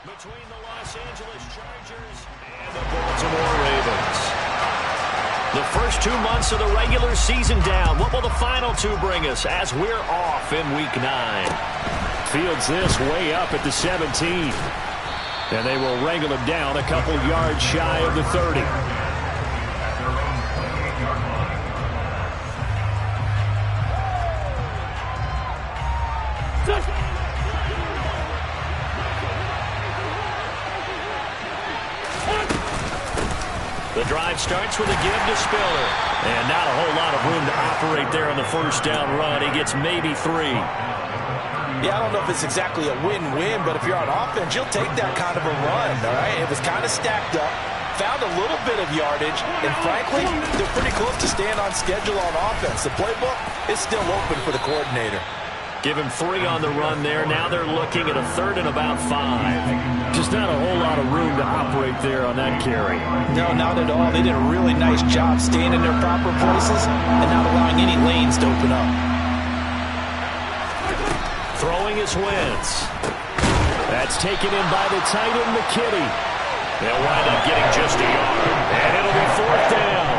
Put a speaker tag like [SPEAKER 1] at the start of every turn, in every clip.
[SPEAKER 1] Between the Los Angeles Chargers and the Baltimore Ravens. The first 2 months of the regular season down. What will the final 2 bring us as we're off in Week 9?
[SPEAKER 2] Fields this way up at the 17. And they will wrangle him down a couple yards shy of the 30.
[SPEAKER 1] The drive starts with a give to Spiller. And not a whole lot of room to operate there on the first down run. He gets maybe 3.
[SPEAKER 3] Yeah, I don't know if it's exactly a win-win, but if you're on offense, you'll take that kind of a run, all right? It was kind of stacked up, found a little bit of yardage, and frankly, they're pretty close to staying on schedule on offense. The playbook is still open for the coordinator.
[SPEAKER 1] Give him 3 on the run there. Now they're looking at a 3rd and about 5.
[SPEAKER 2] Just not a whole lot of room to operate there on that carry.
[SPEAKER 3] No, not at all. They did a really nice job staying in their proper places and not allowing any lanes to open up.
[SPEAKER 1] Throwing is Wentz.
[SPEAKER 2] That's taken in by the tight end, McKitty.
[SPEAKER 1] They'll wind up getting just a yard. And it'll be 4th down.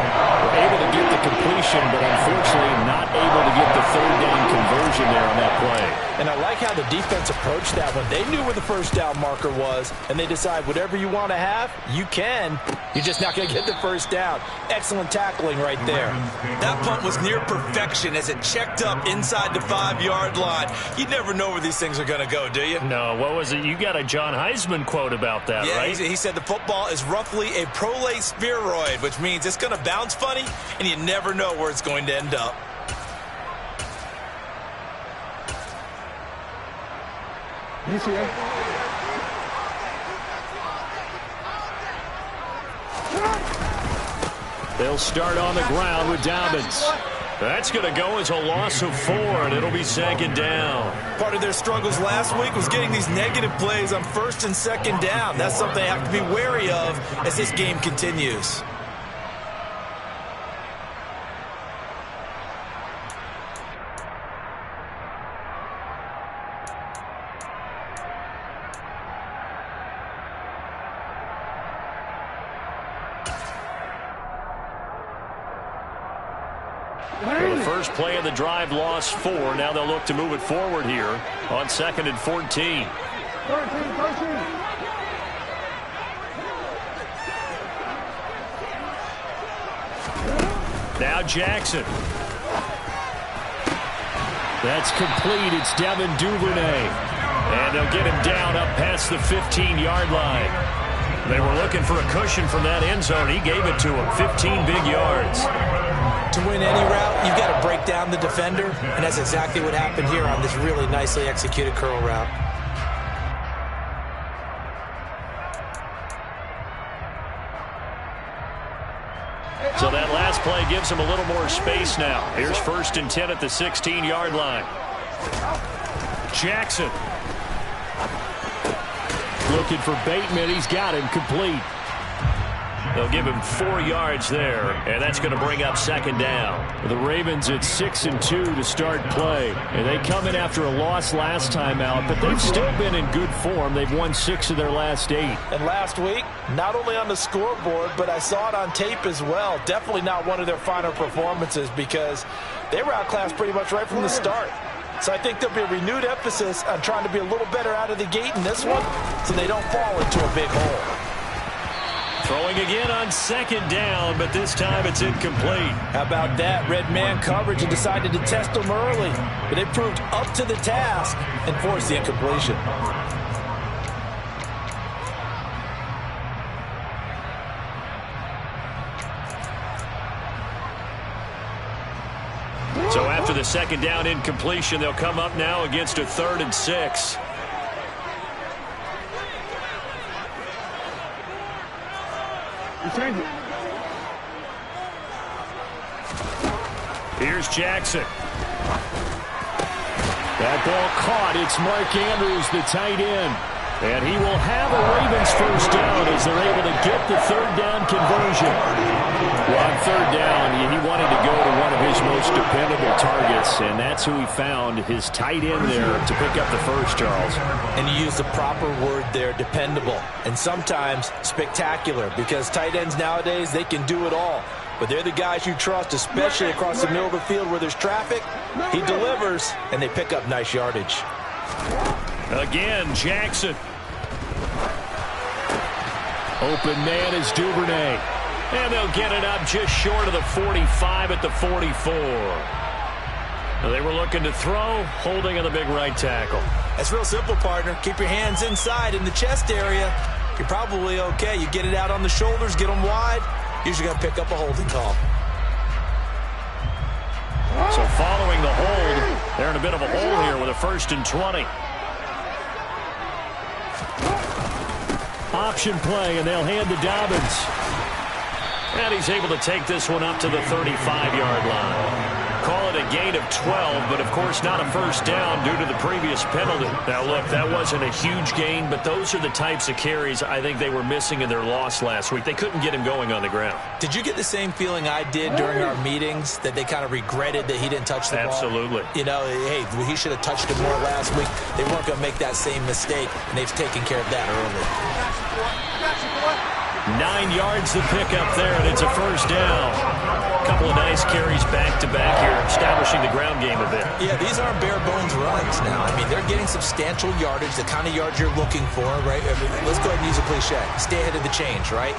[SPEAKER 2] Able to get the completion, but unfortunately not able to get the 3rd down conversion there on that play.
[SPEAKER 3] And I like how the defense approached that one. They knew where the first down marker was, and they decide whatever you want to have, you can. You're just not going to get the first down. Excellent tackling right there.
[SPEAKER 4] That punt was near perfection as it checked up inside the 5-yard line. You never know where these things are going to go, do you?
[SPEAKER 1] No, what was it? You got a John Heisman quote about that,
[SPEAKER 4] yeah,
[SPEAKER 1] right?
[SPEAKER 4] He said the football is roughly a prolate spheroid, which means it's going to bounce funny, and you never know where it's going to end up.
[SPEAKER 2] They'll start on the ground with Dobbins.
[SPEAKER 1] That's going to go as a loss of 4, and it'll be 2nd down.
[SPEAKER 4] Part of their struggles last week was getting these negative plays on 1st and 2nd down. That's something they have to be wary of as this game continues.
[SPEAKER 1] Well, the first play of the drive lost 4. Now they'll look to move it forward here on 2nd and 14. Now Jackson.
[SPEAKER 2] That's complete. It's Devin Duvernay.
[SPEAKER 1] And they'll get him down up past the 15-yard line. They were looking for a cushion from that end zone. He gave it to him. 15 big yards.
[SPEAKER 3] To win any route, you've got to break down the defender, and that's exactly what happened here on this really nicely executed curl route.
[SPEAKER 1] So that last play gives him a little more space now. Here's 1st and 10 at the 16-yard line. Jackson.
[SPEAKER 2] Looking for Bateman. He's got him complete.
[SPEAKER 1] They'll give him 4 yards there, and that's going to bring up 2nd down.
[SPEAKER 2] The Ravens at 6-2 to start play. And they come in after a loss last time out, but they've still been in good form. They've won 6 of their last 8.
[SPEAKER 3] And last week, not only on the scoreboard, but I saw it on tape as well. Definitely not one of their finer performances because they were outclassed pretty much right from the start. So I think there'll be a renewed emphasis on trying to be a little better out of the gate in this one so they don't fall into a big hole.
[SPEAKER 1] Throwing again on 2nd down, but this time it's incomplete.
[SPEAKER 3] How about that? Red man coverage and decided to test them early. But they proved up to the task and forced the incompletion.
[SPEAKER 1] So after the 2nd down incompletion, they'll come up now against a 3rd and 6. Here's Jackson.
[SPEAKER 2] That ball caught. It's Mark Andrews, the tight end. And he will have a Ravens first down as they're able to get the third down conversion. Well, on third down, he wanted to go to one of his most dependable targets, and that's who he found, his tight end there to pick up the first, Charles.
[SPEAKER 3] And you use the proper word there, dependable, and sometimes spectacular, because tight ends nowadays, they can do it all. But they're the guys you trust, especially across the middle of the field where there's traffic. He delivers, and they pick up nice yardage.
[SPEAKER 2] Again, Jackson. Open man is Duvernay. And they'll get it up just short of the 45 at the 44. They were looking to throw, holding on the big right tackle.
[SPEAKER 3] That's real simple, partner. Keep your hands inside in the chest area. You're probably okay. You get it out on the shoulders, get them wide. Usually going to pick up a holding call.
[SPEAKER 2] So following the hold, they're in a bit of a hole here with a 1st and 20. Option play, and they'll hand to Dobbins. And he's able to take this one up to the 35-yard line. Call it a gain of 12, but of course not a first down due to the previous penalty. Now look, that wasn't a huge gain, but those are the types of carries I think they were missing in their loss last week. They couldn't get him going on the ground.
[SPEAKER 3] Did you get the same feeling I did during our meetings, that they kind of regretted that he didn't touch the ball?
[SPEAKER 2] Absolutely.
[SPEAKER 3] You know, hey, he should have touched it more last week. They weren't going to make that same mistake, and they've taken care of that early.
[SPEAKER 2] 9 yards to pick up there, and it's a first down. A couple of nice carries back-to-back here, establishing the ground game a bit. Yeah, these aren't bare-bones runs now. I mean, they're getting substantial yardage, the kind of yards you're looking for, right? I mean, let's go ahead and use a cliche. Stay ahead of the change, right?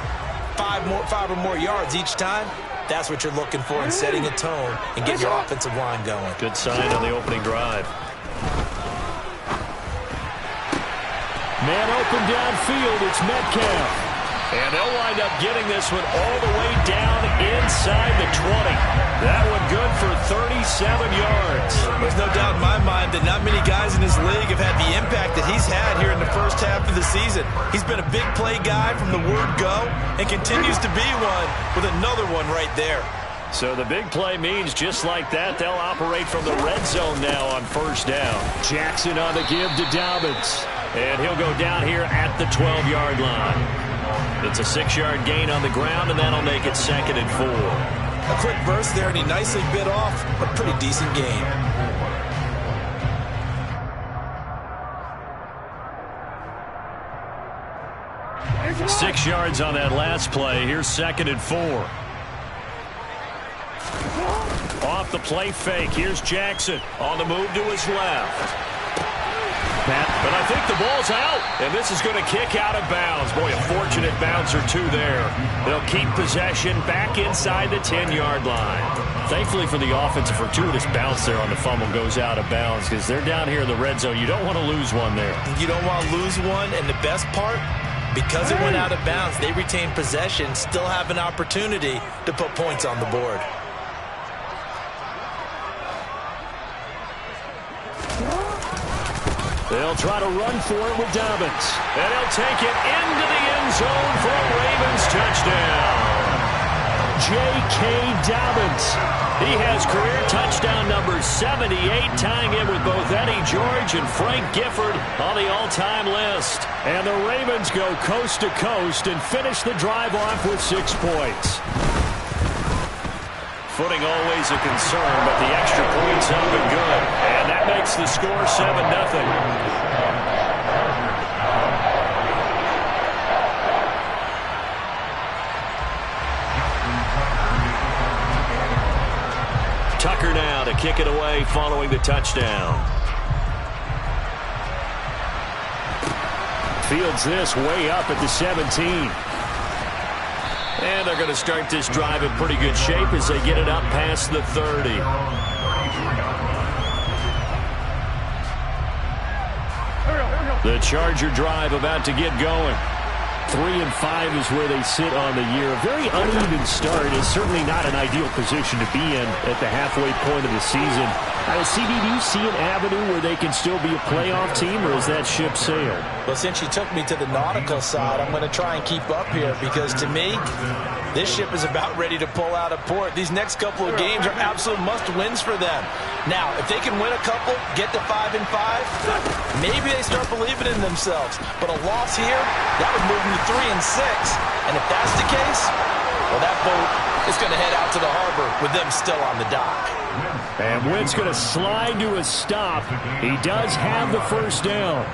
[SPEAKER 2] 5 or more yards each time. That's what you're looking for in setting a tone and getting your offensive line going. Good sign on the opening drive. Man open downfield, it's Metcalf. And they'll wind up getting this one all the way down inside the 20. That one good for 37 yards.
[SPEAKER 3] There's no doubt in my mind that not many guys in this league have had the impact that he's had here in the first half of the season. He's been a big play guy from the word go and continues to be one with another one right there.
[SPEAKER 2] So the big play means just like that, they'll operate from the red zone now on first down. Jackson on the give to Dobbins. And he'll go down here at the 12-yard line. It's a 6-yard gain on the ground, and that'll make it 2nd and 4.
[SPEAKER 3] A quick burst there, and he nicely bit off a pretty decent gain.
[SPEAKER 2] Six yards on that last play. Here's 2nd and 4. Off the play fake. Here's Jackson on the move to his left. But I think the ball's out, and this is going to kick out of bounds. Boy, a fortunate bounce or two there. They'll keep possession back inside the 10-yard line. Thankfully for the offense, a fortuitous bounce there on the fumble goes out of bounds because they're down here in the red zone. You don't want to lose one there.
[SPEAKER 3] You don't want to lose one, and the best part, because it went out of bounds, they retain possession, still have an opportunity to put points on the board.
[SPEAKER 2] They'll try to run for it with Dobbins. And he'll take it into the end zone for a Ravens touchdown. J.K. Dobbins. He has career touchdown number 78, tying in with both Eddie George and Frank Gifford on the all-time list. And the Ravens go coast to coast and finish the drive off with 6 points. Footing always a concern, but the extra point's up and good. And that makes the score 7-0. Tucker now to kick it away following the touchdown. Fields this way up at the 17. And they're going to start this drive in pretty good shape as they get it up past the 30. The Charger drive about to get going. 3-5 is where they sit on the year. A very uneven start is certainly not an ideal position to be in at the halfway point of the season. CD, do you see an avenue where they can still be a playoff team, or is that ship sailed?
[SPEAKER 3] Well, since you took me to the nautical side, I'm going to try and keep up here because, to me, this ship is about ready to pull out of port. These next couple of games are absolute must-wins for them. Now, if they can win a couple, get to 5-5, maybe they start believing in themselves. But a loss here, that would move them to 3-6. And if that's the case, well, that boat is going to head out to the harbor with them still on the dock.
[SPEAKER 1] And Wentz going to slide to a stop. He does have the first down.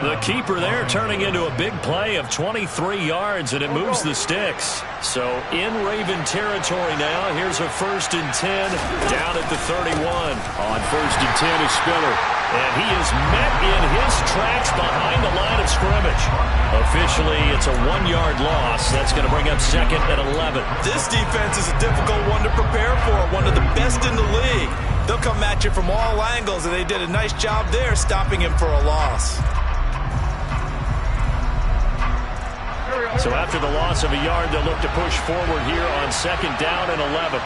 [SPEAKER 1] The keeper there turning into a big play of 23 yards, and it moves the sticks. So in Raven territory now, here's a 1st and 10 down at the 31. On 1st and 10 is Spiller. And he is met in his tracks behind the line of scrimmage. Officially, it's a 1-yard loss. That's going to bring up 2nd and 11.
[SPEAKER 3] This defense is a difficult one to prepare for, one of the best in the league. They'll come at you from all angles, and they did a nice job there stopping him for a loss.
[SPEAKER 1] So after the loss of a yard, they'll look to push forward here on 2nd down and 11.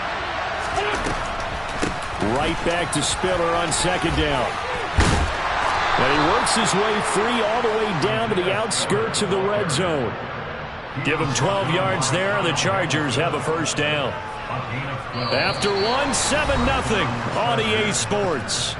[SPEAKER 1] Right back to Spiller on 2nd down. And he works his way free all the way down to the outskirts of the red zone. Give him 12 yards there, and the Chargers have a first down. After one, 7-0 on EA Sports.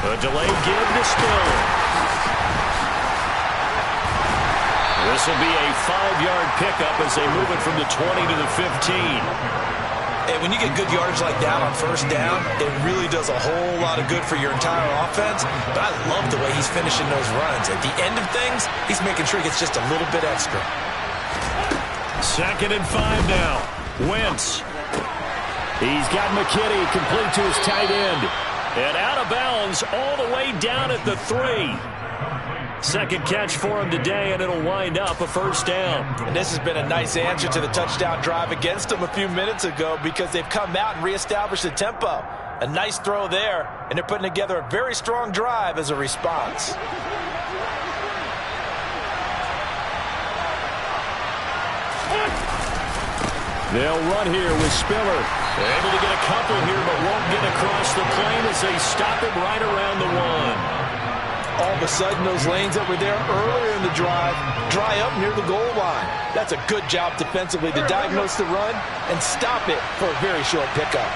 [SPEAKER 1] A delayed give to Spiller. This will be a 5-yard pickup as they move it from the 20 to the 15.
[SPEAKER 3] Hey, when you get good yardage like that on 1st down, it really does a whole lot of good for your entire offense. But I love the way he's finishing those runs. At the end of things, he's making sure he gets just a little bit extra.
[SPEAKER 1] 2nd and 5 now. Wentz. He's got McKinney complete to his tight end. And out of bounds all the way down at the 3. 2nd catch for him today, and it'll wind up a first down.
[SPEAKER 3] And this has been a nice answer to the touchdown drive against them a few minutes ago because they've come out and reestablished the tempo. A nice throw there, and they're putting together a very strong drive as a response.
[SPEAKER 1] They'll run here with Spiller. They're able to get a couple here, but won't get across the plane as they stop it right around the 1.
[SPEAKER 3] All of a sudden, those lanes that were there earlier in the drive dry up near the goal line. That's a good job defensively to diagnose the run and stop it for a very short pickup.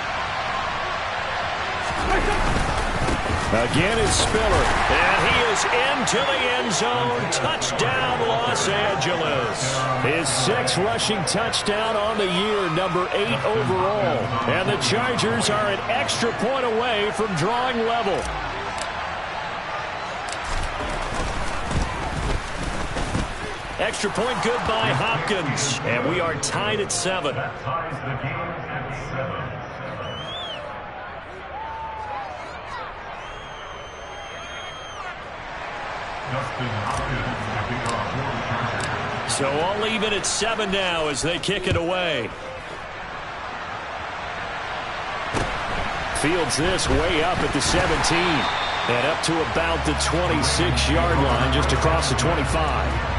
[SPEAKER 1] Again is Spiller, and he is into the end zone. Touchdown, Los Angeles. His 6th rushing touchdown on the year, number 8 overall. And the Chargers are an extra point away from drawing level. Extra point good by Hopkins, and we are tied at 7. So all even at 7 now as they kick it away. Fields this way up at the 17 and up to about the 26-yard line, just across the 25.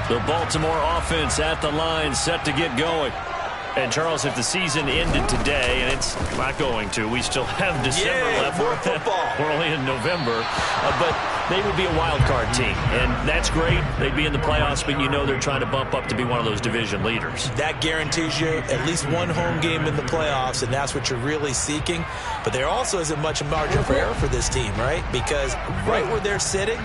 [SPEAKER 1] The Baltimore offense at the line, set to get going. And, Charles, if the season ended today, and it's not going to, we still have December left.
[SPEAKER 3] More football.
[SPEAKER 1] We're only in November. But they would be a wild card team, and that's great. They'd be in the playoffs, but you know they're trying to bump up to be one of those division leaders.
[SPEAKER 3] That guarantees you at least one home game in the playoffs, and that's what you're really seeking. But there also isn't much margin for error for this team, right? Because right where they're sitting,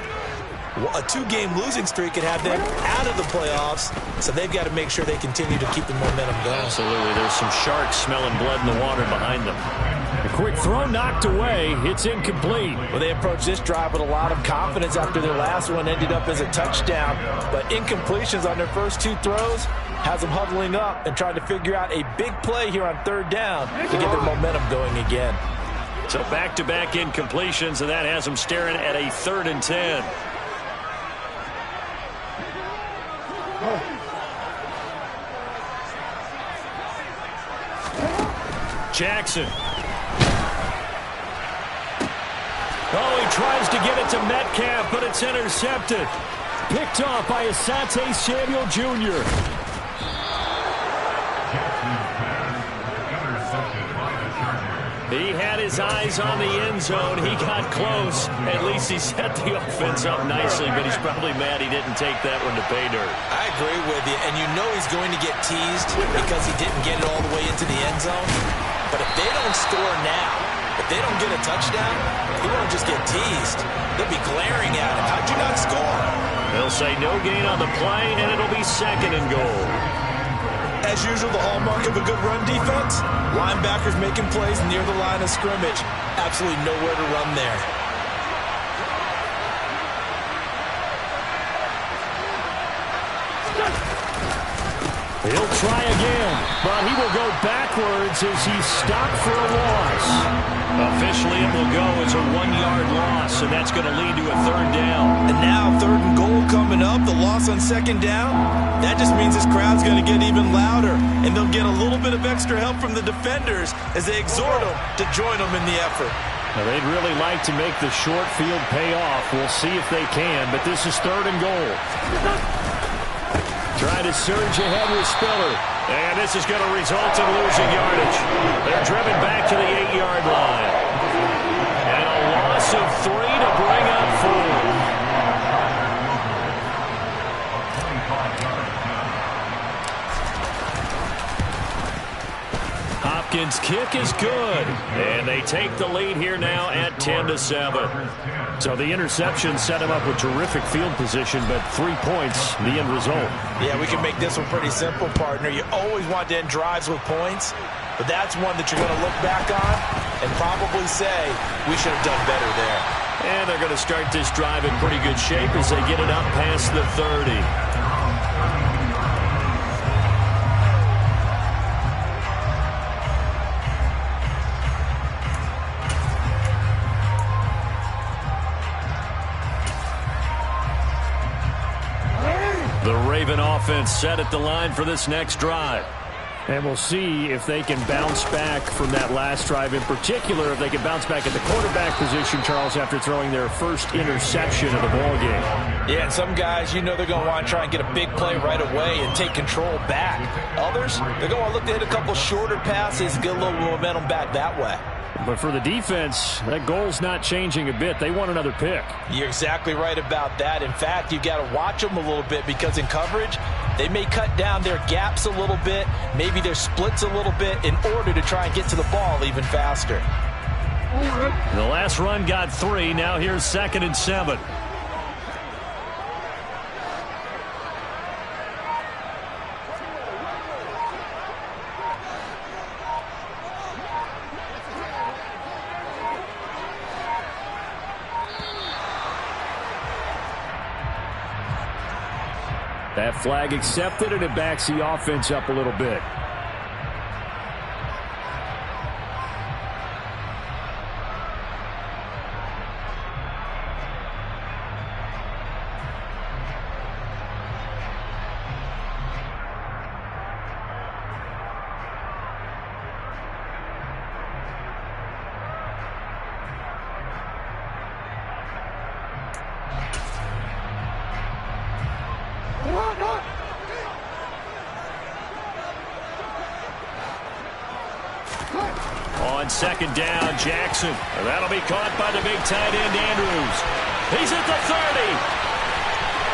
[SPEAKER 3] A 2-game losing streak could have them out of the playoffs, so they've got to make sure they continue to keep the momentum going.
[SPEAKER 1] Absolutely. There's some sharks smelling blood in the water behind them.
[SPEAKER 2] A quick throw knocked away. It's incomplete.
[SPEAKER 3] Well, they approached this drive with a lot of confidence after their last one ended up as a touchdown. But incompletions on their first 2 throws has them huddling up and trying to figure out a big play here on 3rd down to get their momentum going again.
[SPEAKER 1] So back-to-back incompletions, and that has them staring at a 3rd and 10. Jackson.
[SPEAKER 2] Oh, he tries to get it to Metcalf, but it's intercepted. Picked off by Asante Samuel Jr.
[SPEAKER 1] He had his eyes on the end zone. He got close. At least he set the offense up nicely, but he's probably mad he didn't take that one to pay dirt.
[SPEAKER 3] I agree with you, and you know he's going to get teased because he didn't get it all the way into the end zone. But if they don't score now, if they don't get a touchdown, he won't just get teased. They'll be glaring at him. How'd you not score?
[SPEAKER 1] They'll say no gain on the play, and it'll be 2nd and goal.
[SPEAKER 3] As usual, the hallmark of a good run defense, linebackers making plays near the line of scrimmage. Absolutely nowhere to run there.
[SPEAKER 2] He'll try again, but he will go backwards as he's stopped for a loss.
[SPEAKER 1] Officially, it will go as a 1-yard loss, and that's going to lead to a 3rd down.
[SPEAKER 3] And now 3rd and goal coming up, the loss on 2nd down. That just means this crowd's going to get even louder, and they'll get a little bit of extra help from the defenders as they exhort them to join them in the effort.
[SPEAKER 2] Now, they'd really like to make the short field pay off. We'll see if they can, but this is 3rd and goal. Trying to surge ahead with Spiller.
[SPEAKER 1] And this is going to result in losing yardage. They're driven back to the 8-yard line. And a loss of 3 to bring up 4.
[SPEAKER 2] Hopkins' kick is good.
[SPEAKER 1] And they take the lead here now at 10-7.
[SPEAKER 2] So the interception set him up with terrific field position, but 3 points, the end result.
[SPEAKER 3] Yeah, we can make this one pretty simple, partner. You always want to end drives with points, but that's one that you're going to look back on and probably say, we should have done better there.
[SPEAKER 1] And they're going to start this drive in pretty good shape as they get it up past the 30. The Raven offense set at the line for this next drive.
[SPEAKER 2] And we'll see if they can bounce back from that last drive. In particular, if they can bounce back at the quarterback position, Charles, after throwing their first interception of the ballgame.
[SPEAKER 3] Yeah, and some guys, you know they're going to want to try and get a big play right away and take control back. Others, they're going to look to hit a couple shorter passes, get a little momentum back that way.
[SPEAKER 2] But for the defense, that goal's not changing a bit. They want another pick.
[SPEAKER 3] You're exactly right about that. In fact, you've got to watch them a little bit because in coverage, they may cut down their gaps a little bit, maybe their splits a little bit in order to try and get to the ball even faster.
[SPEAKER 1] The last run got 3. Now here's 2nd and 7.
[SPEAKER 2] That flag accepted, and it backs the offense up a little bit.
[SPEAKER 1] On 2nd down, Jackson. That'll be caught by the big tight end, Andrews. He's at the 30.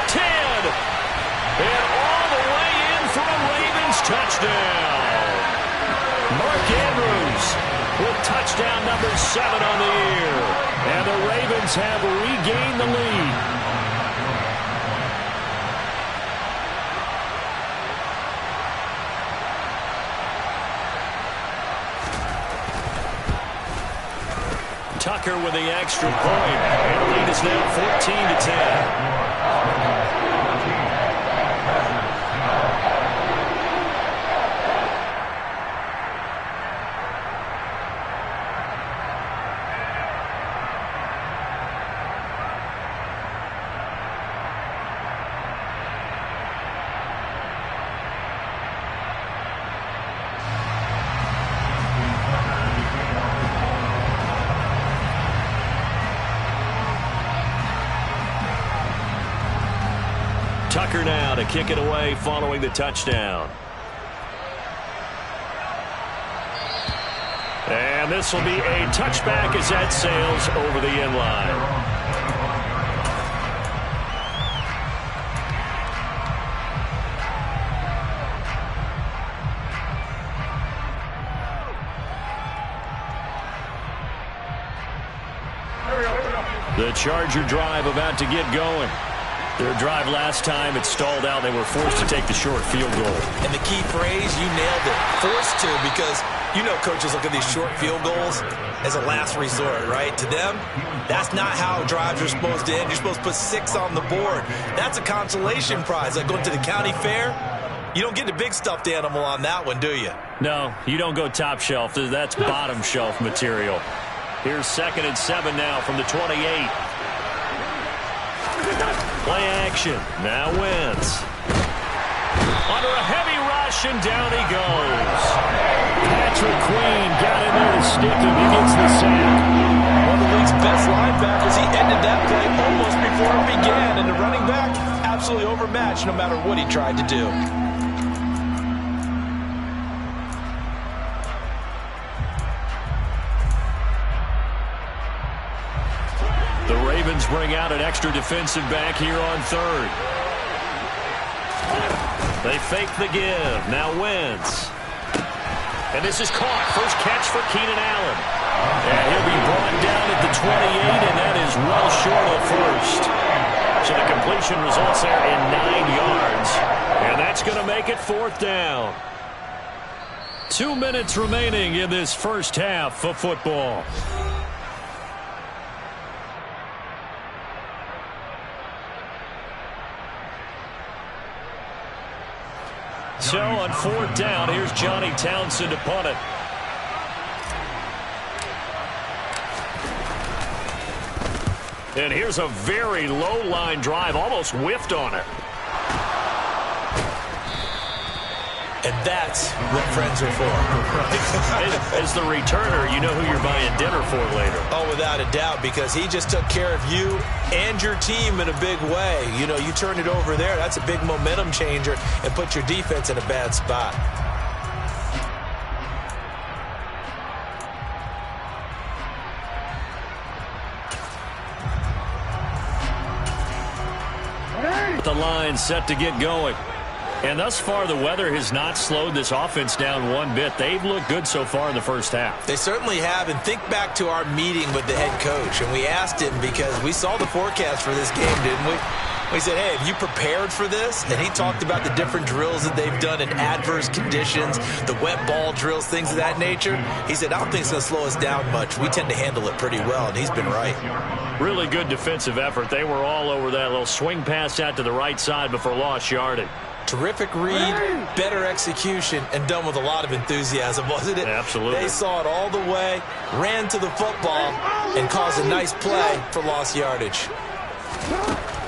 [SPEAKER 1] 10. And all the way in for a Ravens touchdown. Mark Andrews with touchdown number 7 on the year.
[SPEAKER 2] And the Ravens have regained the lead.
[SPEAKER 1] Tucker with the extra point. And the lead is now 14-10. Tucker now to kick it away following the touchdown. And this will be a touchback as that sails over the end line. The Charger drive about to get going. Their drive last time, it stalled out. They were forced to take the short field goal.
[SPEAKER 4] And the key phrase, you nailed it, forced to, because you know coaches look at these short field goals as a last resort, right? To them, that's not how drives are supposed to end. You're supposed to put 6 on the board. That's a consolation prize. Like going to the county fair, you don't get the big stuffed animal on that one, do you?
[SPEAKER 1] No, you don't go top shelf. That's bottom shelf material. Here's 2nd and 7 now from the 28. Play action. Now Wentz. Under a heavy rush, and down he goes. Patrick Queen got in there to stick him. He gets the sack.
[SPEAKER 3] One of the league's best linebackers. He ended that play almost before it began. And the running back, absolutely overmatched no matter what he tried to do.
[SPEAKER 1] The Ravens bring out an extra defensive back here on 3rd. They fake the give. Now Wentz. And this is caught. First catch for Keenan Allen. And he'll be brought down at the 28, and that is well short of first. So the completion results there in 9 yards. And that's going to make it 4th down. 2 minutes remaining in this first half of football. So on 4th down, here's Johnny Townsend to punt it. And here's a very low line drive, almost whiffed on it.
[SPEAKER 4] And that's what friends are for.
[SPEAKER 1] As the returner, you know who you're buying dinner for later.
[SPEAKER 4] Oh, without a doubt, because he just took care of you and your team in a big way. You know, you turned it over there. That's a big momentum changer and put your defense in a bad spot.
[SPEAKER 1] The line set to get going. And thus far, the weather has not slowed this offense down one bit. They've looked good so far in the first half.
[SPEAKER 4] They certainly have. And think back to our meeting with the head coach. And we asked him, because we saw the forecast for this game, didn't we? We said, hey, have you prepared for this? And he talked about the different drills that they've done in adverse conditions, the wet ball drills, things of that nature. He said, I don't think it's going to slow us down much. We tend to handle it pretty well, and he's been right.
[SPEAKER 1] Really good defensive effort. They were all over that little swing pass out to the right side before lost yardage.
[SPEAKER 4] Terrific read, better execution, and done with a lot of enthusiasm, wasn't it?
[SPEAKER 1] Absolutely.
[SPEAKER 4] They saw it all the way, ran to the football, and caused a nice play for lost yardage.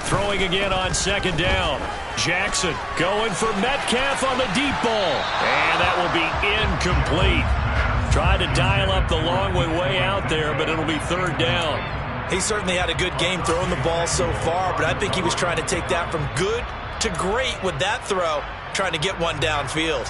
[SPEAKER 1] Throwing again on 2nd down. Jackson going for Metcalf on the deep ball. And that will be incomplete. Tried to dial up the long way out there, but it'll be 3rd down.
[SPEAKER 4] He certainly had a good game throwing the ball so far, but I think he was trying to take that from good to great with that throw, trying to get one downfield.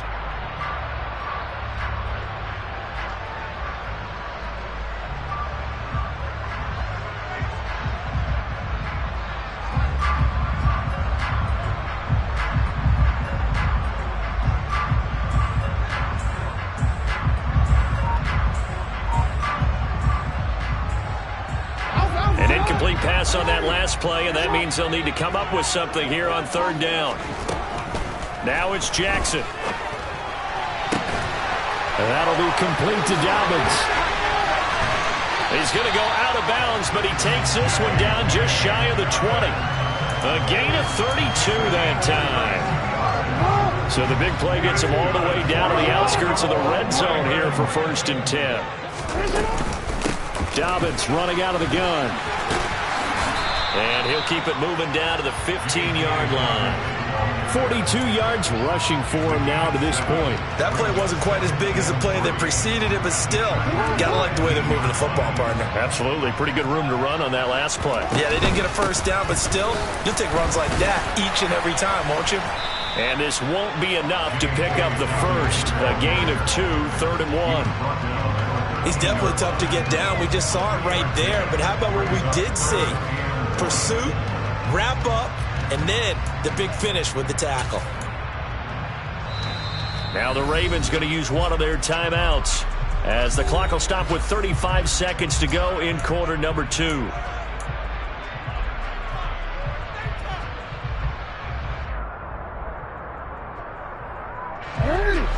[SPEAKER 1] An incomplete pass on that last play, and that means they'll need to come up with something here on 3rd down. Now it's Jackson. And that'll be complete to Dobbins. He's going to go out of bounds, but he takes this one down just shy of the 20. A gain of 32 that time. So the big play gets him all the way down to the outskirts of the red zone here for 1st and 10. Dobbins running out of the gun. And he'll keep it moving down to the 15-yard line. 42 yards rushing for him now to this point.
[SPEAKER 3] That play wasn't quite as big as the play that preceded it, but still, got to like the way they're moving the football, partner.
[SPEAKER 1] Absolutely. Pretty good room to run on that last play.
[SPEAKER 3] Yeah, they didn't get a first down, but still, you'll take runs like that each and every time, won't you?
[SPEAKER 1] And this won't be enough to pick up the first. A gain of 2, 3rd and 1.
[SPEAKER 3] He's definitely tough to get down. We just saw it right there, but how about what we did see? Pursuit, wrap up, and then the big finish with the tackle.
[SPEAKER 1] Now the Ravens going to use one of their timeouts as the clock will stop with 35 seconds to go in quarter number 2.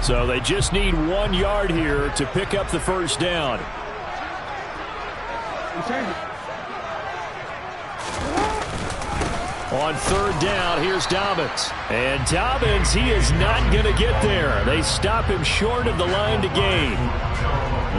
[SPEAKER 1] So they just need 1 yard here to pick up the first down. On 3rd down, here's Dobbins. And Dobbins, he is not going to get there. They stop him short of the line to gain.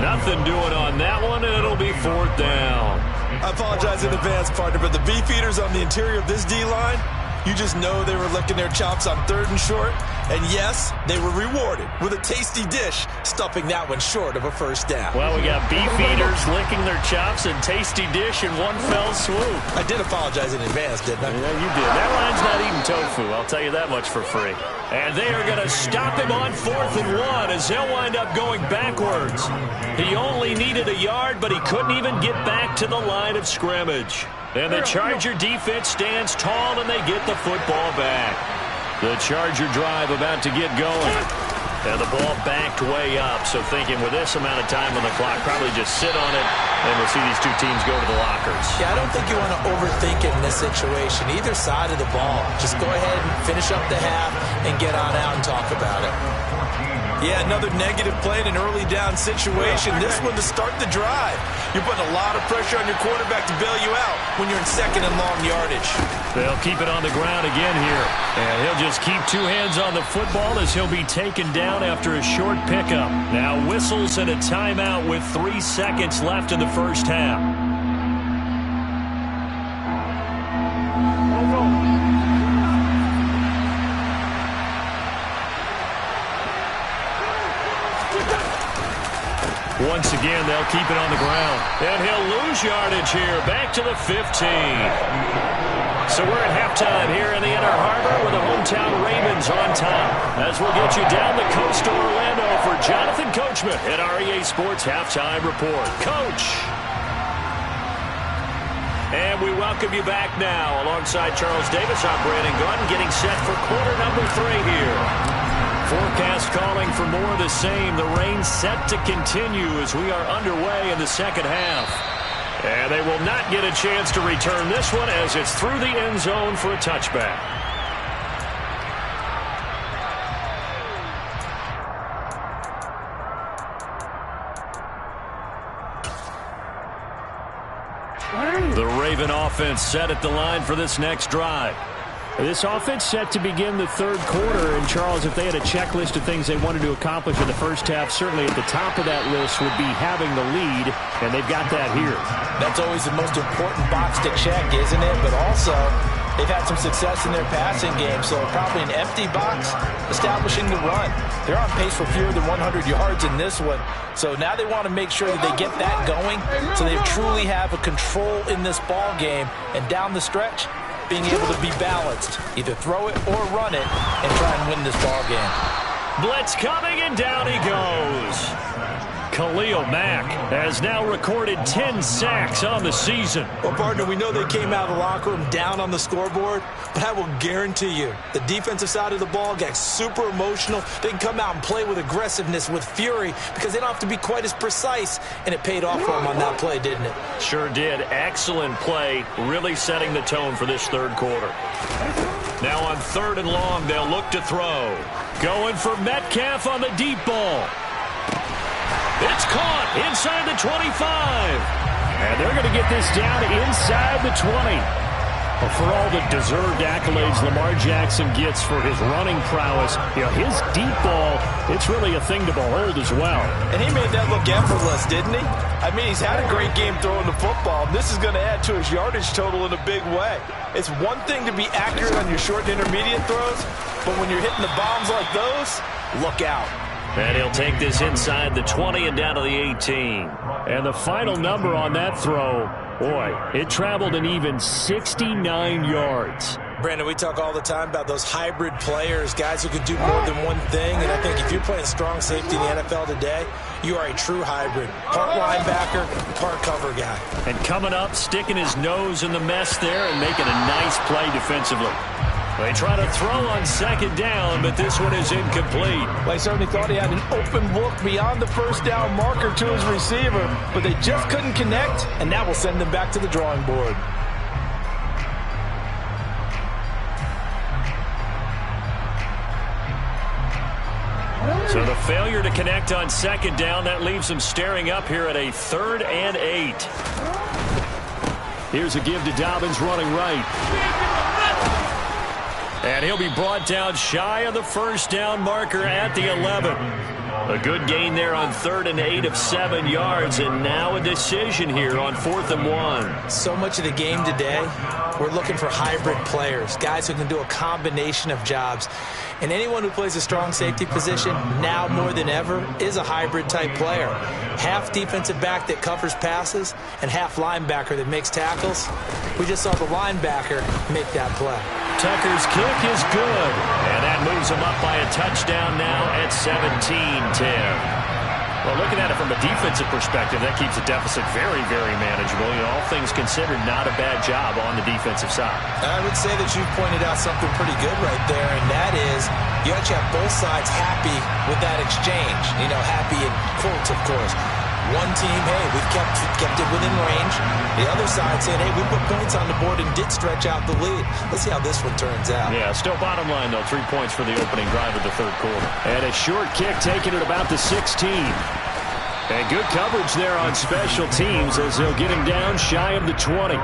[SPEAKER 1] Nothing doing on that one, and it'll be 4th down.
[SPEAKER 3] I apologize in advance, partner, but the beefeaters on the interior of this D-line, you just know they were licking their chops on 3rd and short. And yes, they were rewarded with a tasty dish, stuffing that one short of a first down.
[SPEAKER 1] Well, we got beef eaters licking their chops and tasty dish in one fell swoop.
[SPEAKER 3] I did apologize in advance, didn't I?
[SPEAKER 1] Yeah, you did. That line's not eating tofu, I'll tell you that much for free. And they are going to stop him on 4th and 1 as he'll wind up going backwards. He only needed a yard, but he couldn't even get back to the line of scrimmage. And the Charger defense stands tall, and they get the football back. The Charger drive about to get going. And the ball backed way up, so thinking with this amount of time on the clock, probably just sit on it, and we'll see these two teams go to the lockers.
[SPEAKER 3] Yeah, I don't think you want to overthink it in this situation. Either side of the ball. Just go ahead and finish up the half and get on out and talk about it. Yeah, another negative play in an early down situation. This one to start the drive. You're putting a lot of pressure on your quarterback to bail you out when you're in 2nd and long yardage.
[SPEAKER 1] They'll keep it on the ground again here. And he'll just keep 2 hands on the football as he'll be taken down after a short pickup. Now whistles and a timeout with 3 seconds left in the first half. Once again, they'll keep it on the ground. And he'll lose yardage here, back to the 15. So we're at halftime here in the Inner Harbor with the hometown Ravens on top. As we'll get you down the coast to Orlando for Jonathan Coachman at REA Sports Halftime Report. Coach! And we welcome you back now. Alongside Charles Davis, I'm Brandon Gunn, getting set for quarter number 3 here. Forecast calling for more of the same. The rain set to continue as we are underway in the second half. And they will not get a chance to return this one as it's through the end zone for a touchback. The Raven offense set at the line for this next drive. This offense set to begin the 3rd quarter. And, Charles, if they had a checklist of things they wanted to accomplish in the first half, certainly at the top of that list would be having the lead, and they've got that here.
[SPEAKER 3] That's always the most important box to check, isn't it? But also, they've had some success in their passing game, so probably an empty box establishing the run. They're on pace for fewer than 100 yards in this one. So now they want to make sure that they get that going so they truly have a control in this ball game. And down the stretch, being able to be balanced, either throw it or run it, and try and win this ball game.
[SPEAKER 1] Blitz coming, and down he goes. Khalil Mack has now recorded 10 sacks on the season.
[SPEAKER 3] Well, partner, we know they came out of the locker room down on the scoreboard, but I will guarantee you the defensive side of the ball got super emotional. They can come out and play with aggressiveness, with fury, because they don't have to be quite as precise, and it paid off for them on that play, didn't it?
[SPEAKER 1] Sure did. Excellent play, really setting the tone for this 3rd quarter. Now on 3rd and long, they'll look to throw. Going for Metcalf on the deep ball. It's caught inside the 25. And they're going to get this down inside the 20. Well, for all the deserved accolades Lamar Jackson gets for his running prowess, his deep ball, it's really a thing to behold as well.
[SPEAKER 3] And he made that look effortless, didn't he? I mean, he's had a great game throwing the football. This is going to add to his yardage total in a big way. It's one thing to be accurate on your short and intermediate throws, but when you're hitting the bombs like those, look out.
[SPEAKER 1] And he'll take this inside the 20 and down to the 18. And the final number on that throw, boy, it traveled an even 69 yards.
[SPEAKER 4] Brandon, we talk all the time about those hybrid players, guys who can do more than one thing. And I think if you're playing strong safety in the NFL today, you are a true hybrid. Part linebacker, part cover guy.
[SPEAKER 1] And coming up, sticking his nose in the mess there and making a nice play defensively. They try to throw on second down, but this one is incomplete.
[SPEAKER 3] Well, he certainly thought he had an open look beyond the first down marker to his receiver, but they just couldn't connect, and that will send them back to the drawing board.
[SPEAKER 1] So the failure to connect on second down, that leaves them staring up here at a 3rd and 8. Here's a give to Dobbins running right. And he'll be brought down shy of the first down marker at the 11. A good gain there on 3rd and 8 of 7 yards, and now a decision here on 4th and 1.
[SPEAKER 4] So much of the game today, we're looking for hybrid players, guys who can do a combination of jobs. And anyone who plays a strong safety position, now more than ever, is a hybrid-type player. Half defensive back that covers passes and half linebacker that makes tackles. We just saw the linebacker make that play.
[SPEAKER 1] Tucker's kick is good, and that moves him up by a touchdown now at 17-10. Well, looking at it from a defensive perspective, that keeps the deficit very, very manageable. All things considered, not a bad job on the defensive side.
[SPEAKER 4] I would say that you've pointed out something pretty good right there, and that is you actually have both sides happy with that exchange. Happy in quotes, of course. One team, hey, we've kept it within range. The other side saying, hey, we put points on the board and did stretch out the lead. Let's see how this one turns out.
[SPEAKER 1] Yeah, still bottom line, though, 3 points for the opening drive of the third quarter. And a short kick taken at about the 16. And good coverage there on special teams as they'll get him down shy of the 20.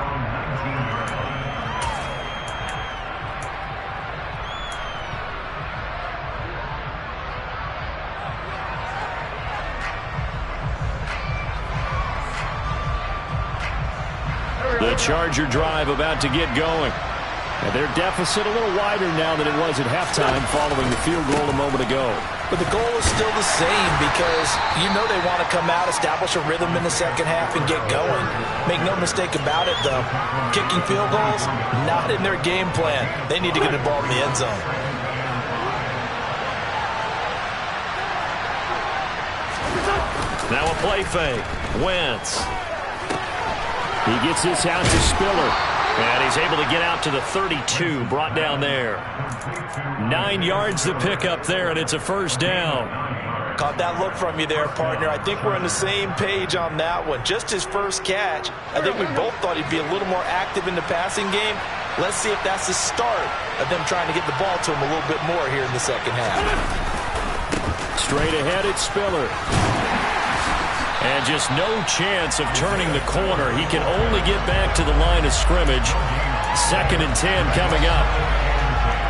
[SPEAKER 1] The Charger drive about to get going. And their deficit a little wider now than it was at halftime following the field goal a moment ago.
[SPEAKER 3] But the goal is still the same because they want to come out, establish a rhythm in the second half, and get going. Make no mistake about it, though. Kicking field goals, not in their game plan. They need to get the ball in the end zone.
[SPEAKER 1] Now a play fake. Wentz. He gets this out to Spiller. And he's able to get out to the 32, brought down there. 9 yards to pick up there, and it's a first down.
[SPEAKER 3] Caught that look from you there, partner. I think we're on the same page on that one. Just his first catch. I think we both thought he'd be a little more active in the passing game. Let's see if that's the start of them trying to get the ball to him a little bit more here in the second half.
[SPEAKER 1] Straight ahead, it's Spiller. And just no chance of turning the corner. He can only get back to the line of scrimmage. 2nd and 10 coming up.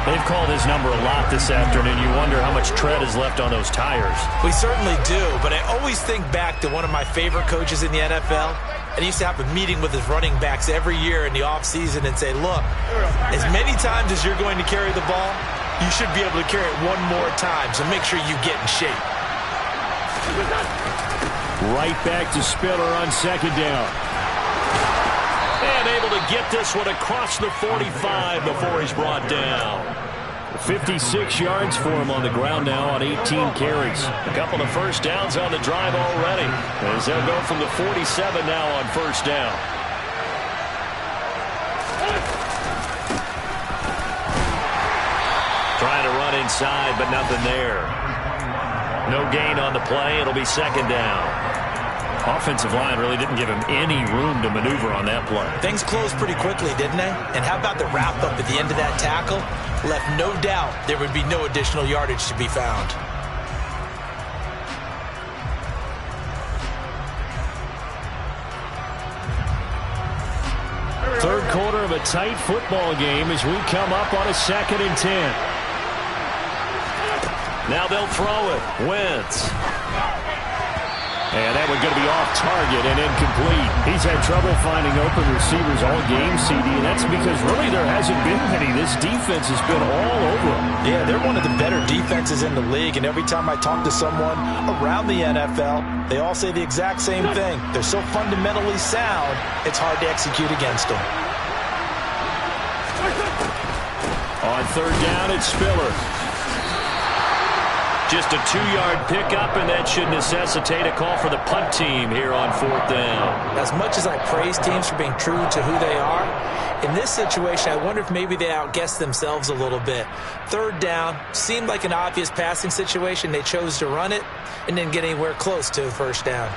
[SPEAKER 1] They've called his number a lot this afternoon. You wonder how much tread is left on those tires.
[SPEAKER 4] We certainly do, but I always think back to one of my favorite coaches in the NFL. And he used to have a meeting with his running backs every year in the offseason and say, look, as many times as you're going to carry the ball, you should be able to carry it one more time, so make sure you get in shape.
[SPEAKER 1] Right back to Spiller on second down. And able to get this one across the 45 before he's brought down. 56 yards for him on the ground now on 18 carries. A couple of first downs on the drive already, as they'll go from the 47 now on first down. Trying to run inside, but nothing there. No gain on the play. It'll be second down. Offensive line really didn't give him any room to maneuver on that play.
[SPEAKER 4] Things closed pretty quickly, didn't they? And how about the wrap-up at the end of that tackle? Left no doubt there would be no additional yardage to be found.
[SPEAKER 1] quarter of a tight football game as we come up on a 2nd and 10. Now they'll throw it. Wentz. And that one's going to be off target and incomplete. He's had trouble finding open receivers all game, CD, and that's because really there hasn't been many. This defense has been all over them.
[SPEAKER 3] Yeah, they're one of the better defenses in the league, and every time I talk to someone around the NFL, they all say the exact same thing. They're so fundamentally sound, it's hard to execute against them.
[SPEAKER 1] On 3rd down, it's Spiller. Just a 2-yard pickup, and that should necessitate a call for the punt team here on 4th down.
[SPEAKER 3] As much as I praise teams for being true to who they are, in this situation, I wonder if maybe they outguessed themselves a little bit. 3rd down seemed like an obvious passing situation. They chose to run it and didn't get anywhere close to 1st down.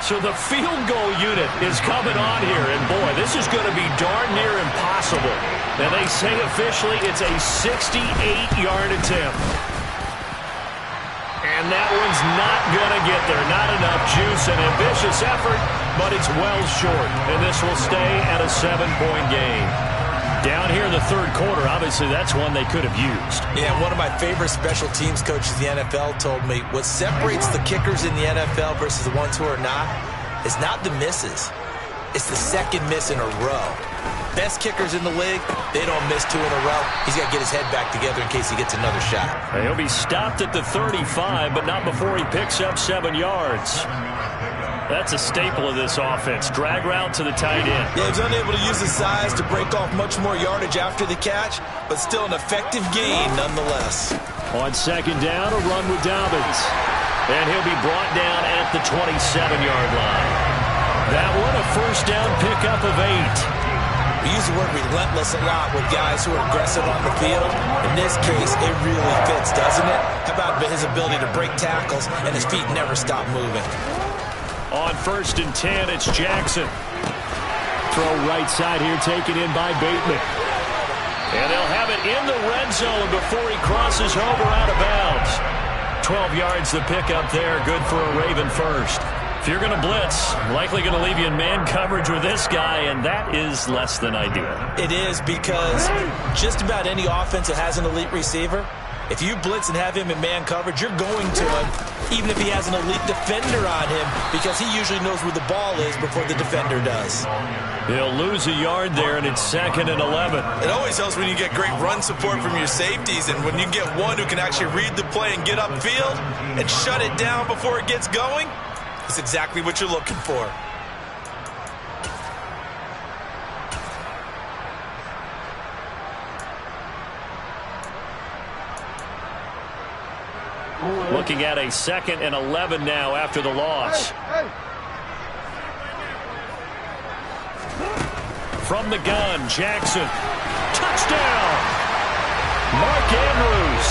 [SPEAKER 1] So the field goal unit is coming on here, and boy, this is going to be darn near impossible. And they say officially it's a 68-yard attempt. And that one's not going to get there. Not enough juice. An ambitious effort, but it's well short. And this will stay at a 7-point game. Down here in the 3rd quarter, obviously that's one they could have used.
[SPEAKER 4] Yeah, one of my favorite special teams coaches in the NFL told me what separates the kickers in the NFL versus the ones who are not is not the misses. It's the 2nd miss in a row. Best kickers in the league, they don't miss 2 in a row. He's got to get his head back together in case he gets another shot.
[SPEAKER 1] He'll be stopped at the 35, but not before he picks up 7 yards. That's a staple of this offense. Drag route to the tight end.
[SPEAKER 3] Yeah, he's unable to use his size to break off much more yardage after the catch, but still an effective gain nonetheless.
[SPEAKER 1] On 2nd down, a run with Dobbins. And he'll be brought down at the 27-yard line. That one, a 1st down pickup of 8.
[SPEAKER 3] We use the word relentless a lot with guys who are aggressive on the field. In this case, it really fits, doesn't it? How about his ability to break tackles and his feet never stop moving?
[SPEAKER 1] On 1st and 10, it's Jackson. Throw right side here, taken in by Bateman. And they'll have it in the red zone before he crosses over out of bounds. 12 yards the pickup there, good for a Raven first. If you're going to blitz, likely going to leave you in man coverage with this guy, and that is less than ideal.
[SPEAKER 3] It is, because just about any offense that has an elite receiver, if you blitz and have him in man coverage, you're going to him, even if he has an elite defender on him, because he usually knows where the ball is before the defender does.
[SPEAKER 1] He'll lose a yard there, and it's 2nd and 11.
[SPEAKER 5] It always helps when you get great run support from your safeties, and when you get one who can actually read the play and get upfield and shut it down before it gets going. That's exactly what you're looking for.
[SPEAKER 1] Looking at a 2nd and 11 now after the loss. From the gun, Jackson. Touchdown! Mark Andrews.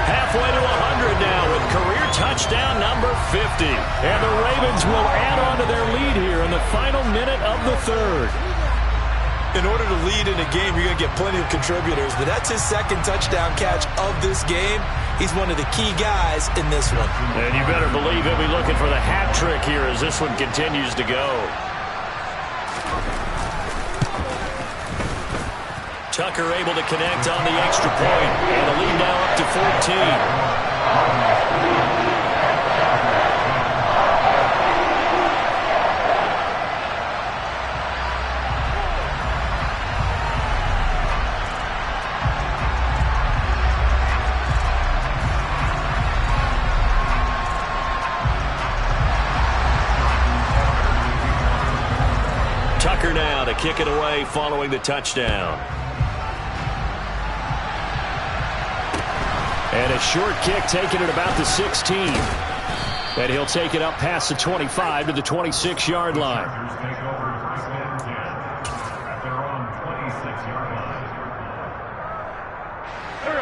[SPEAKER 1] Halfway to 100 now with career touchdown number 50. And the Ravens will add on to their lead here in the final minute of the 3rd.
[SPEAKER 3] In order to lead in a game, you're going to get plenty of contributors, but that's his 2nd touchdown catch of this game. He's one of the key guys in this one.
[SPEAKER 1] And you better believe he'll be looking for the hat trick here as this one continues to go. Tucker able to connect on the extra point, and the lead now up to 14. Tucker now to kick it away following the touchdown. And a short kick taken at about the 16. And he'll take it up past the 25 to the 26-yard line.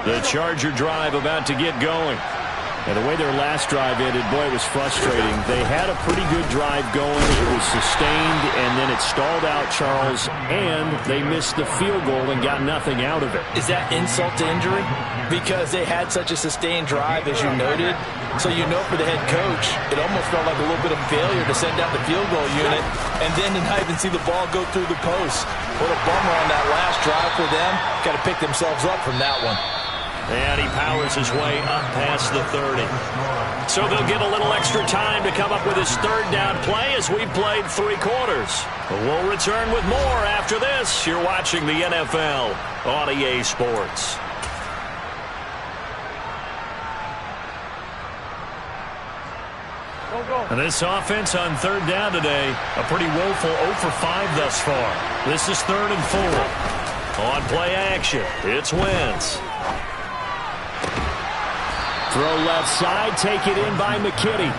[SPEAKER 1] The Charger drive about to get going. And the way their last drive ended, boy, it was frustrating. They had a pretty good drive going. It was sustained, and then it stalled out, Charles, and they missed the field goal and got nothing out of it.
[SPEAKER 3] Is that insult to injury? Because they had such a sustained drive, as you noted. So you know for the head coach, it almost felt like a little bit of failure to send out the field goal unit and then to not even see the ball go through the post. What a bummer on that last drive for them. Got to pick themselves up from that one.
[SPEAKER 1] And he powers his way up past the 30. So they'll get a little extra time to come up with his third down play as we played 3 quarters. We'll return with more after this. You're watching the NFL on EA Sports. And this offense on third down today, a pretty woeful 0 for 5 thus far. This is 3rd and 4. On play action, it's Wentz. Throw left side, take it in by McKinney.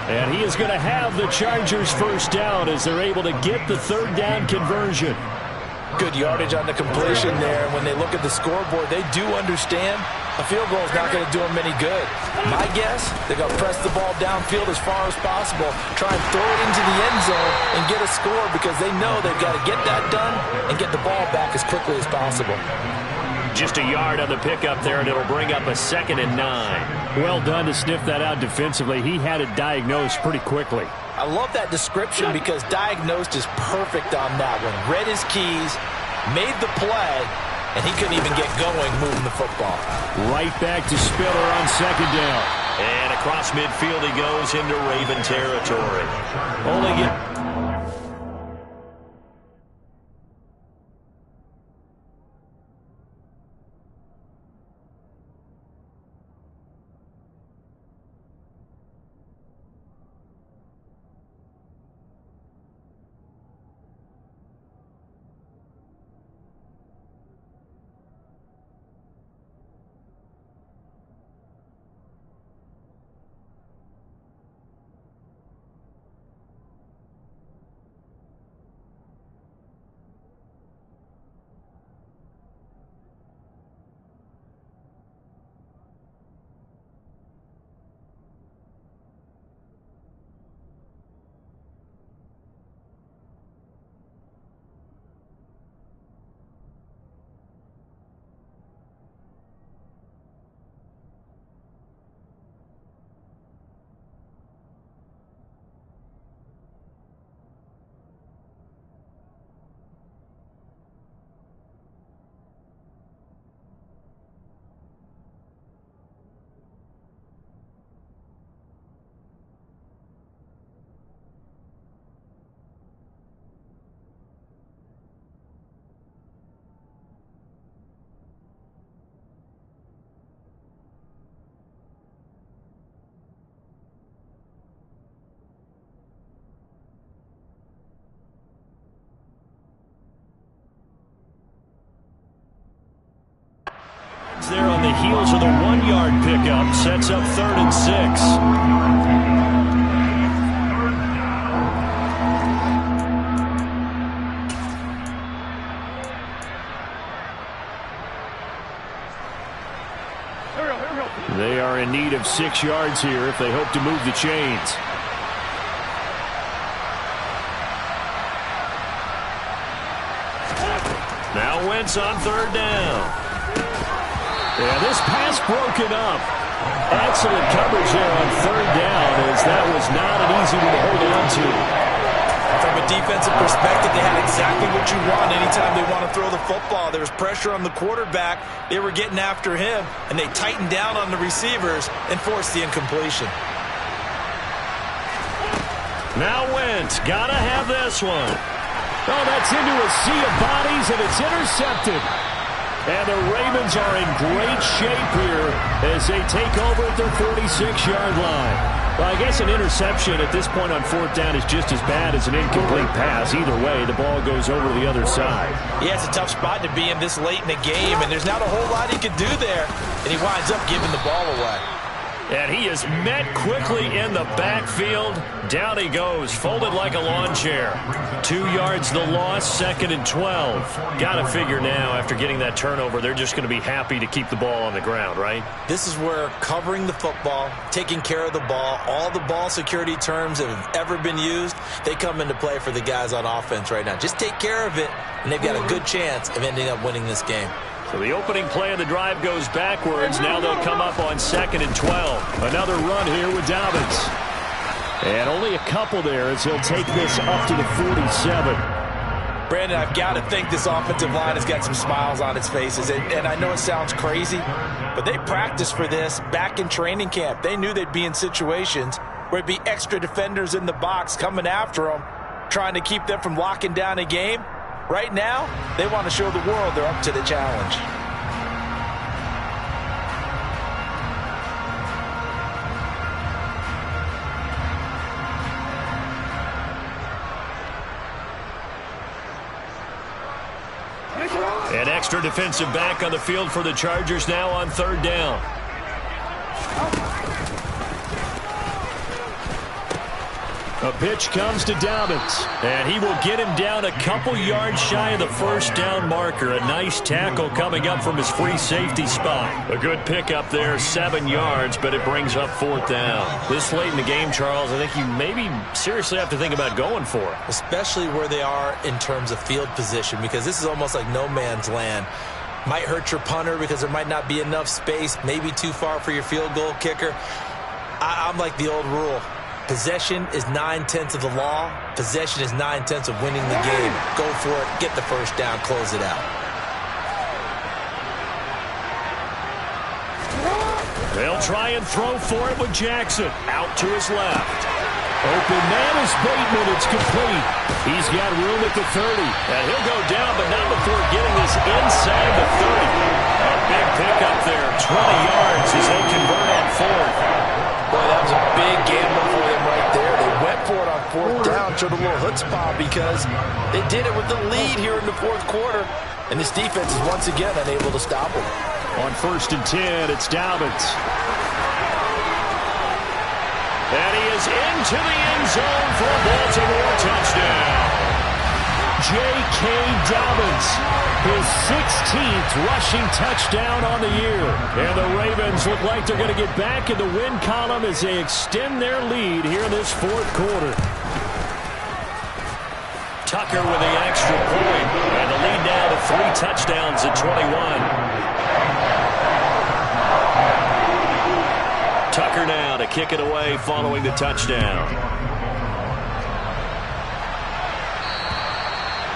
[SPEAKER 1] And he is going to have the Chargers first down as they're able to get the third down conversion.
[SPEAKER 3] Good yardage on the completion there. When they look at the scoreboard, they do understand a field goal is not going to do them any good. My guess, they're going to press the ball downfield as far as possible, try and throw it into the end zone and get a score because they know they've got to get that done and get the ball back as quickly as possible.
[SPEAKER 1] Just a yard on the pickup there, and it'll bring up a 2nd and 9. Well done to sniff that out defensively. He had it diagnosed pretty quickly.
[SPEAKER 3] I love that description because diagnosed is perfect on that one. Read his keys, made the play, and he couldn't even get going moving the football.
[SPEAKER 1] Right back to Spiller on 2nd down. And across midfield he goes into Raven territory. Only get... there on the heels of the 1-yard pickup. Sets up 3rd and 6. They are in need of 6 yards here if they hope to move the chains. Now Wentz on 3rd down. Yeah, this pass broken up. Excellent coverage there on 3rd down as that was not an easy one to hold on to.
[SPEAKER 3] From a defensive perspective, they had exactly what you want anytime they want to throw the football. There was pressure on the quarterback. They were getting after him, and they tightened down on the receivers and forced the incompletion.
[SPEAKER 1] Now Wentz, gotta have this one. Oh, that's into a sea of bodies, and it's intercepted. And the Ravens are in great shape here as they take over at their 46-yard line. Well, I guess an interception at this point on 4th down is just as bad as an incomplete pass. Either way, the ball goes over to the other side.
[SPEAKER 3] Yeah, it's a tough spot to be in this late in the game, and there's not a whole lot he could do there, and he winds up giving the ball away.
[SPEAKER 1] And he is met quickly in the backfield. Down he goes, folded like a lawn chair. 2 yards the loss, 2nd and 12. Got to figure now, after getting that turnover, they're just going to be happy to keep the ball on the ground, right?
[SPEAKER 4] This is where covering the football, taking care of the ball, all the ball security terms that have ever been used, they come into play for the guys on offense right now. Just take care of it, and they've got a good chance of ending up winning this game.
[SPEAKER 1] So the opening play of the drive goes backwards. Now they'll come up on 2nd and 12. Another run here with Dobbins. And only a couple there as he'll take this up to the 47.
[SPEAKER 3] Brandon, I've got to think this offensive line has got some smiles on its faces. And I know it sounds crazy, but they practiced for this back in training camp. They knew they'd be in situations where it'd be extra defenders in the box coming after them, trying to keep them from locking down a game. Right now, they want to show the world they're up to the challenge.
[SPEAKER 1] An extra defensive back on the field for the Chargers now on 3rd down. A pitch comes to Dobbins, and he will get him down a couple yards shy of the 1st down marker. A nice tackle coming up from his free safety spot. A good pickup there, 7 yards, but it brings up 4th down. This late in the game, Charles, I think you maybe seriously have to think about going for it.
[SPEAKER 4] Especially where they are in terms of field position, because this is almost like no man's land. Might hurt your punter because there might not be enough space, maybe too far for your field goal kicker. I'm like the old rule. Possession is 9/10 of the law. Possession is 9/10 of winning the game. Go for it. Get the 1st down. Close it out.
[SPEAKER 1] They'll try and throw for it with Jackson. Out to his left. Open man is Bateman. It's complete. He's got room at the 30. And he'll go down, but not before getting this inside the 30. A big pickup there. 20 yards as they convert on 4th.
[SPEAKER 3] Boy, that was a big gamble for them right there. They went for it on 4th down, showed a little chutzpah because they did it with the lead here in the 4th quarter. And this defense is once again unable to stop them.
[SPEAKER 1] On 1st and 10, it's Dobbins. And he is into the end zone for a Baltimore touchdown. J.K. Dobbins, his 16th rushing touchdown on the year. And the Ravens look like they're going to get back in the win column as they extend their lead here in this 4th quarter. Tucker with the extra point. And the lead now to 3 touchdowns at 21. Tucker now to kick it away following the touchdown.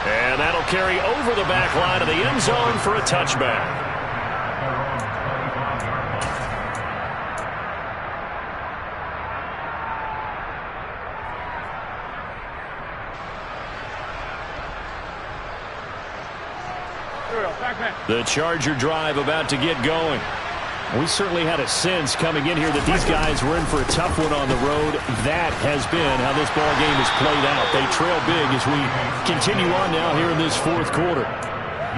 [SPEAKER 1] And that'll carry over the back line of the end zone for a touchback. The Charger drive about to get going. We certainly had a sense coming in here that these guys were in for a tough one on the road. That has been how this ball game has played out. They trail big as we continue on now here in this 4th quarter.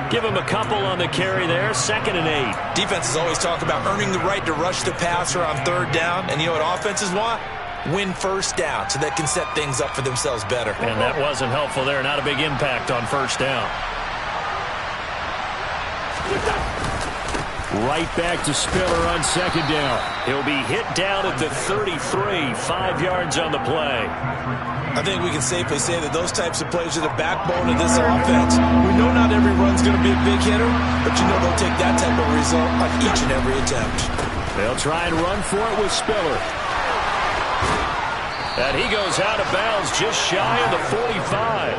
[SPEAKER 1] Give them a couple on the carry there, 2nd and 8.
[SPEAKER 4] Defenses always talk about earning the right to rush the passer on 3rd down. And you know what offenses want? Win 1st down so they can set things up for themselves better.
[SPEAKER 1] And that wasn't helpful there. Not a big impact on 1st down. Right back to Spiller on 2nd down. He'll be hit down at the 33, 5 yards on the play.
[SPEAKER 4] I think we can safely say that those types of plays are the backbone of this offense. We know not every run's going to be a big hitter, but you know they'll take that type of result on each and every attempt.
[SPEAKER 1] They'll try and run for it with Spiller. And he goes out of bounds just shy of the 45.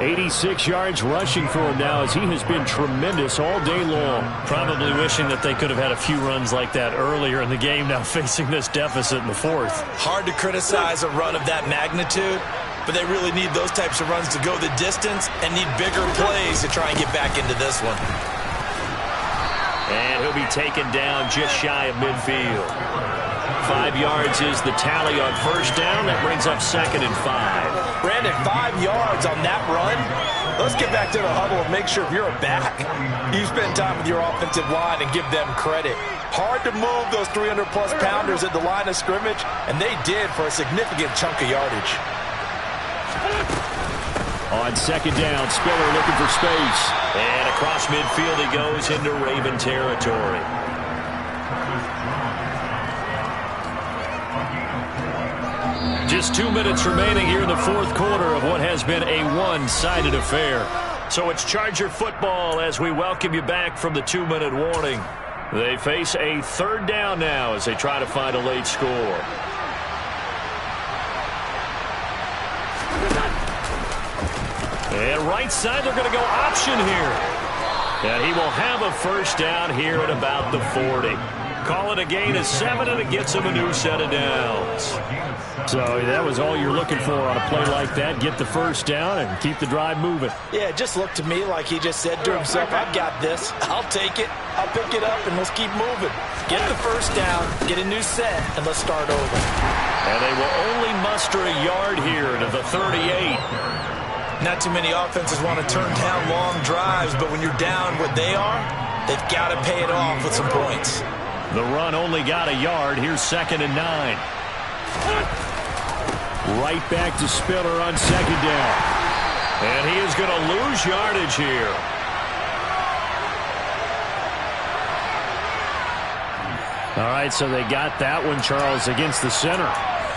[SPEAKER 1] 86 yards rushing for him now as he has been tremendous all day long. Probably wishing that they could have had a few runs like that earlier in the game, now facing this deficit in the 4th.
[SPEAKER 4] Hard to criticize a run of that magnitude, but they really need those types of runs to go the distance and need bigger plays to try and get back into this one.
[SPEAKER 1] And he'll be taken down just shy of midfield. 5 yards is the tally on 1st down. That brings up 2nd and 5.
[SPEAKER 3] Brandon, 5 yards on that run. Let's get back to the huddle and make sure if you're a back, you spend time with your offensive line and give them credit. Hard to move those 300-plus pounders at the line of scrimmage, and they did for a significant chunk of yardage.
[SPEAKER 1] On second down, Spiller looking for space. And across midfield he goes into Raven territory. Just 2 minutes remaining here in the fourth quarter of what has been a one-sided affair. So it's Charger football as we welcome you back from the 2-minute warning. They face a third down now as they try to find a late score. And right side, they're going to go option here. And he will have a first down here at about the 40. Call it a gain of 7, and it gets him a new set of downs. So that was all you're looking for on a play like that. Get the first down and keep the drive moving.
[SPEAKER 3] Yeah, it just looked to me like he just said to himself, I've got this. I'll take it. I'll pick it up, and let's keep moving. Get the first down, get a new set, and let's start over.
[SPEAKER 1] And they will only muster a yard here to the 38.
[SPEAKER 4] Not too many offenses want to turn down long drives, but when you're down what they are, they've got to pay it off with some points.
[SPEAKER 1] The run only got a yard. Here's 2nd and 9. Right back to Spiller on second down. And he is going to lose yardage here. All right, so they got that one, Charles, against the center.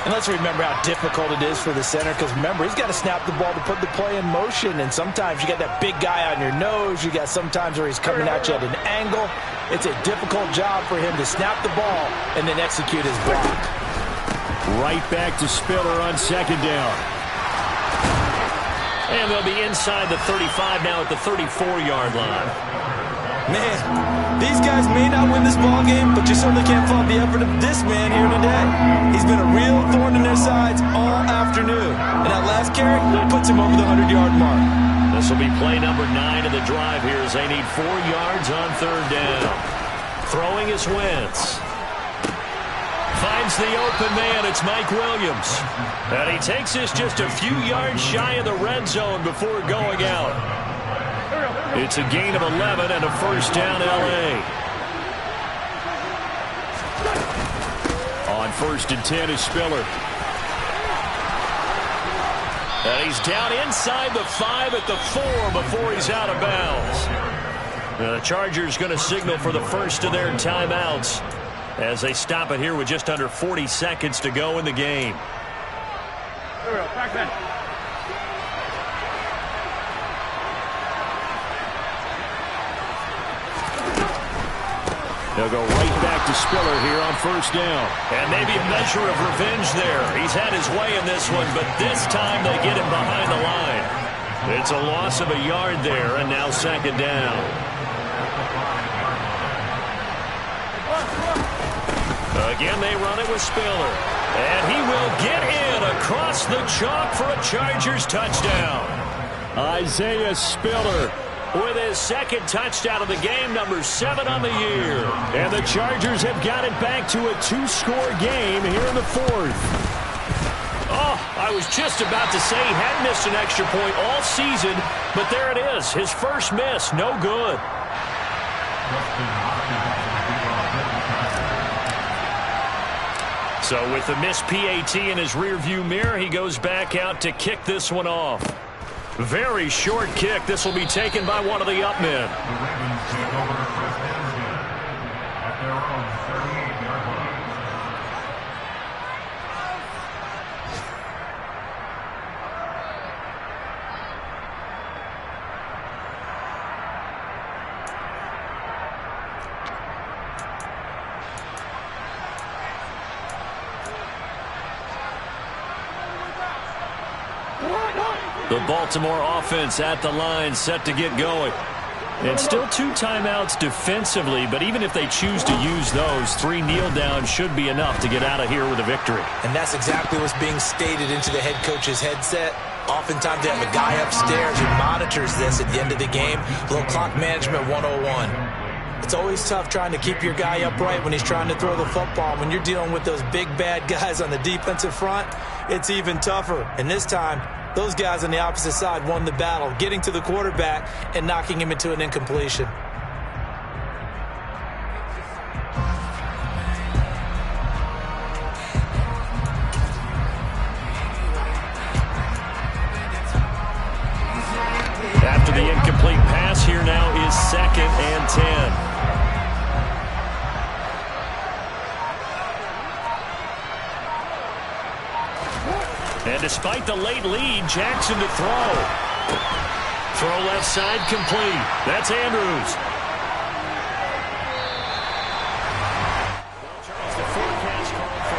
[SPEAKER 3] And let's remember how difficult it is for the center, because remember, he's got to snap the ball to put the play in motion, and sometimes you got that big guy on your nose. You got sometimes where he's coming at you at an angle. It's a difficult job for him to snap the ball and then execute his block.
[SPEAKER 1] Right back to Spiller on second down. And they'll be inside the 35 now at the 34-yard line.
[SPEAKER 4] Man, these guys may not win this ball game, but you certainly can't fault the effort of this man here today. He's been a real thorn in their sides all afternoon. And that last carry puts him over the 100-yard mark.
[SPEAKER 1] This will be play number 9 of the drive here as they need 4 yards on third down. Throwing is Wentz. Finds the open man. It's Mike Williams. And he takes this just a few yards shy of the red zone before going out. It's a gain of 11 and a first down, L.A. On 1st and 10 is Spiller. And he's down inside the 5 at the 4 before he's out of bounds. The Chargers going to signal for the first of their timeouts as they stop it here with just under 40 seconds to go in the game. They'll go right back to Spiller here on first down. And maybe a measure of revenge there. He's had his way in this one, but this time they get him behind the line. It's a loss of a yard there, and now second down. Again, they run it with Spiller. And he will get in across the chalk for a Chargers touchdown. Isaiah Spiller with his second touchdown of the game, number 7 on the year. And the Chargers have got it back to a 2-score game here in the 4th. Oh, I was just about to say he hadn't missed an extra point all season, but there it is, his first miss, no good. So with the missed PAT in his rearview mirror, he goes back out to kick this one off. Very short kick. This will be taken by one of the up men. The Baltimore offense at the line, set to get going. And still 2 timeouts defensively, but even if they choose to use those, 3 kneel downs should be enough to get out of here with a victory.
[SPEAKER 4] And that's exactly what's being stated into the head coach's headset. Oftentimes they have a guy upstairs who monitors this at the end of the game. A little clock management 101. It's always tough trying to keep your guy upright when he's trying to throw the football. When you're dealing with those big bad guys on the defensive front, it's even tougher. And this time, those guys on the opposite side won the battle, getting to the quarterback and knocking him into an incompletion.
[SPEAKER 1] incomplete pass here now is 2nd and 10. And despite the late lead, Jackson to throw. Throw left side complete. That's Andrews.